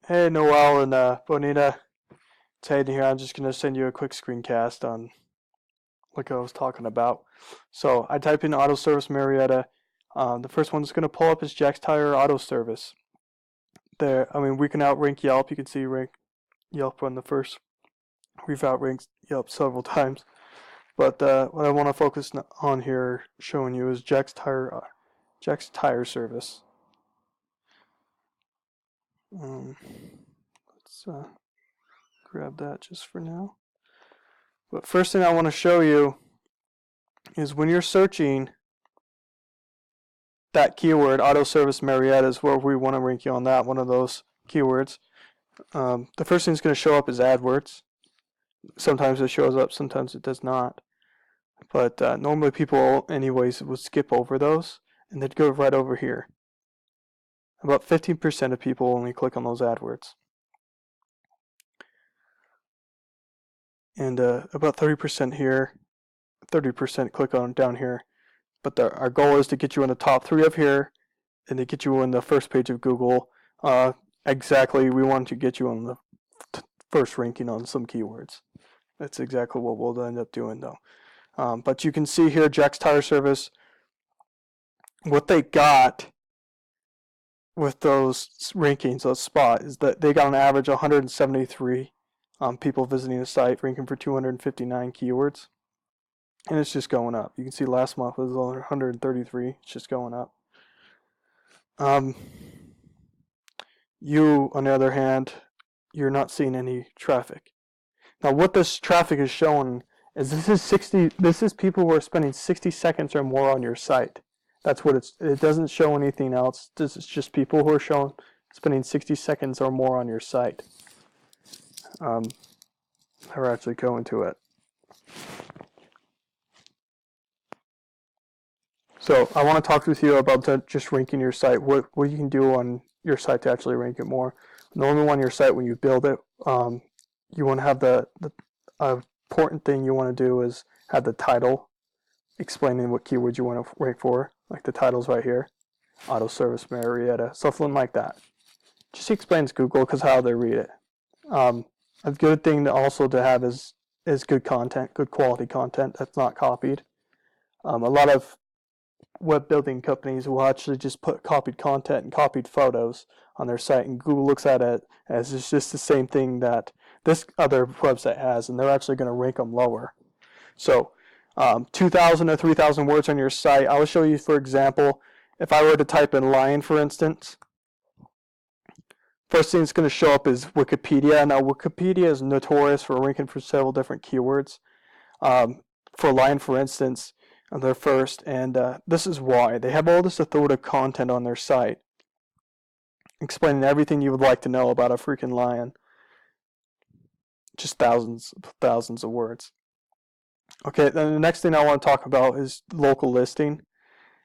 Hey, Noel and Bonita. It's Hayden here. I'm just going to send you a quick screencast on what I was talking about. So I type in auto service Marietta. The first one that's going to pull up is Jack's Tire Auto Service. There, I mean, we can outrank Yelp. You can see rank Yelp on the first. We've outranked Yelp several times. But what I want to focus on here, showing you, is Jack's Tire Service. Let's grab that just for now. But first thing I want to show you is when you're searching that keyword, auto service Marietta, is where we want to rank you on that, one of those keywords. The first thing that's going to show up is AdWords. Sometimes it shows up, sometimes it does not. But normally people, anyways, would skip over those and they'd go right over here. About 15% of people only click on those AdWords. And about 30% here, 30% click on down here. But our goal is to get you in the top 3 of here and to get you on the first page of Google. Exactly, we want to get you on the first ranking on some keywords. That's exactly what we'll end up doing though. But you can see here Jack's Tire Service, what they got with those rankings, those spot, is that they got an average of 173 people visiting the site, ranking for 259 keywords. And it's just going up. You can see last month was 133. It's just going up. You, on the other hand, you're not seeing any traffic. Now, what this traffic is showing is this is people who are spending 60 seconds or more on your site. That's what it doesn't show anything else. This is just people who are spending 60 seconds or more on your site. I'll actually go into it. So I want to talk with you about just ranking your site, what you can do on your site to actually rank it more. Normally on your site when you build it, you want to have the important thing you want to do is have the title explaining what keywords you want to rank for, like the title's right here, auto service Marietta, something like that. Just explains Google because how they read it. A good thing also to have is good content, good quality content that's not copied. A lot of web building companies will actually just put copied content and copied photos on their site, and Google looks at it as it's just the same thing that this other website has, and they're actually going to rank them lower. So 2,000 or 3,000 words on your site. I will show you, for example, if I were to type in lion, for instance, first thing that's going to show up is Wikipedia. Now, Wikipedia is notorious for ranking for several different keywords. For lion, for instance, they're first, and this is why. They have all this authoritative content on their site explaining everything you would like to know about a freaking lion. Just thousands of words. Okay, then the next thing I want to talk about is local listing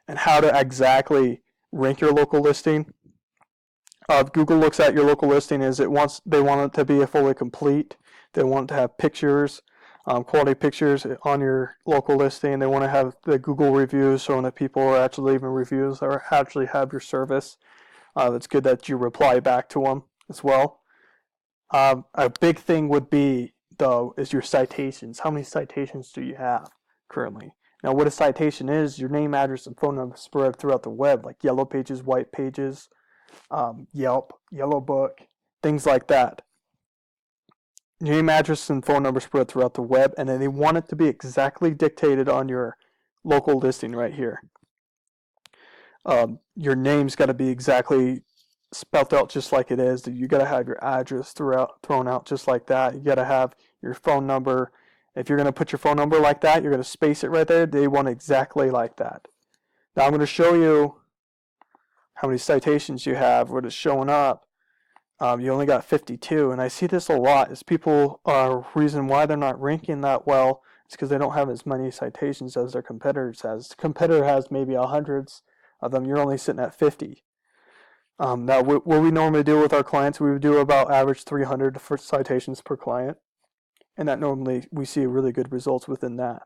and how to exactly rank your local listing. Google looks at your local listing as they want it to be fully complete. They want to have pictures, quality pictures on your local listing. They want to have the Google reviews showing that people are actually leaving reviews or actually have your service. It's good that you reply back to them as well. A big thing would be, though, is your citations. How many citations do you have currently? Now, what a citation is, your name, address, and phone number spread throughout the web, like Yellow Pages, White Pages, Yelp, Yellow Book, things like that. Your name, address, and phone number spread throughout the web, and then they want it to be exactly dictated on your local listing right here. Your name's got to be exactly spelled out just like it is. You got to have your address thrown out just like that. You got to have your phone number. If you're going to put your phone number like that, you're going to space it right there. They want exactly like that. Now I'm going to show you how many citations you have, what is showing up. You only got 52, and I see this a lot. Is people reason why they're not ranking that well is because they don't have as many citations as their competitors has. The competitor has maybe hundreds of them. You're only sitting at 50. Now, what we normally do with our clients, we would do about average 300 for citations per client, and that normally we see really good results within that.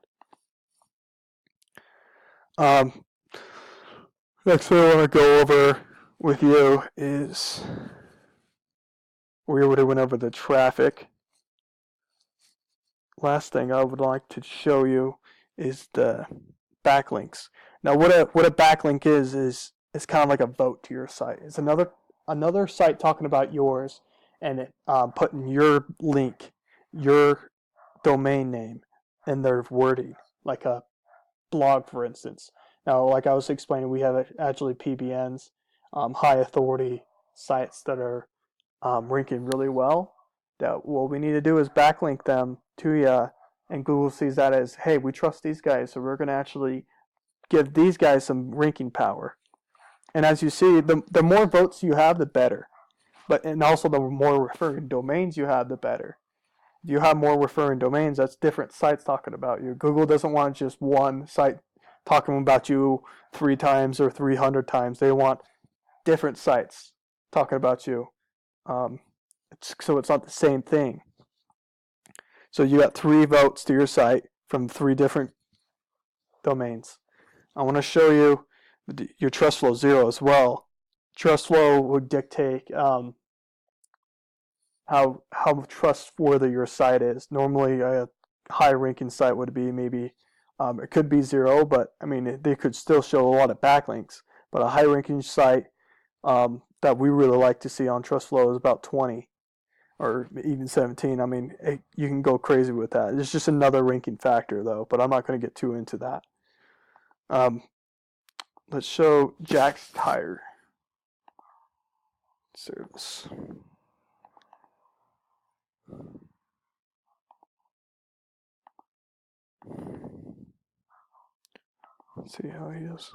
Next thing I want to go over with you is we already went over the traffic. Last thing I would like to show you is the backlinks. Now, what a backlink is kind of like a vote to your site. It's another site talking about yours, and it putting your link, your domain name, in their wording, like a blog, for instance. Now, like I was explaining, we have actually PBNs, high authority sites that are ranking really well. That what we need to do is backlink them to you, and Google sees that as, hey, we trust these guys, so we're going to actually give these guys some ranking power. And as you see, the more votes you have, the better. And also the more referring domains you have, the better. If you have more referring domains, that's different sites talking about you. Google doesn't want just one site talking about you 3 times or 300 times. They want different sites talking about you. So it's not the same thing. So you got 3 votes to your site from 3 different domains. I want to show you your TrustFlow 0 as well. TrustFlow would dictate how trustworthy your site is. Normally, a high-ranking site would be maybe it could be 0, but I mean they could still show a lot of backlinks. But a high-ranking site that we really like to see on TrustFlow is about 20 or even 17. I mean, you can go crazy with that. It's just another ranking factor, though. But I'm not going to get too into that. Let's show Jack's Tire Service. Let's see how he is.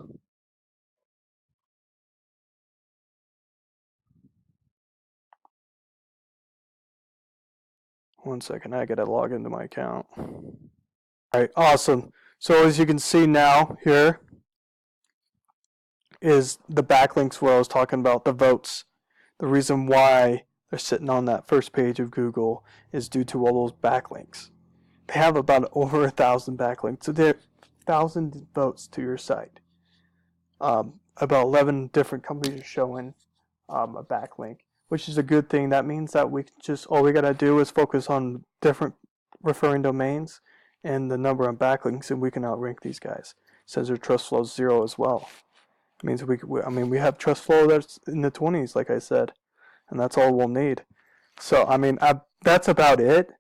One second, I gotta log into my account. All right, awesome. So as you can see now here is the backlinks where I was talking about the votes. The reason why they're sitting on that first page of Google is due to all those backlinks. They have about over 1,000 backlinks. So they're 1,000 votes to your site. About 11 different companies are showing a backlink, which is a good thing. That means that all we gotta do is focus on different referring domains and the number of backlinks, and we can outrank these guys. It says their TrustFlow 0 as well. It means we have TrustFlow that's in the 20s, like I said, and that's all we'll need. So I mean, that's about it.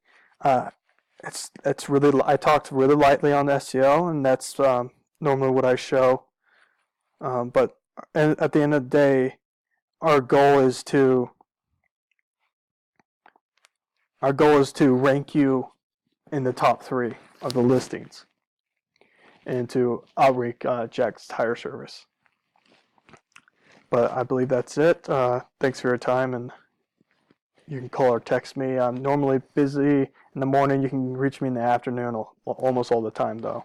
It's really, I talked really lightly on SEO, and that's normally what I show. But at the end of the day, our goal is to rank you in the top 3 of the listings, and to outrank Jack's Tire Service. But I believe that's it. Thanks for your time, and you can call or text me. I'm normally busy in the morning. You can reach me in the afternoon almost all the time, though.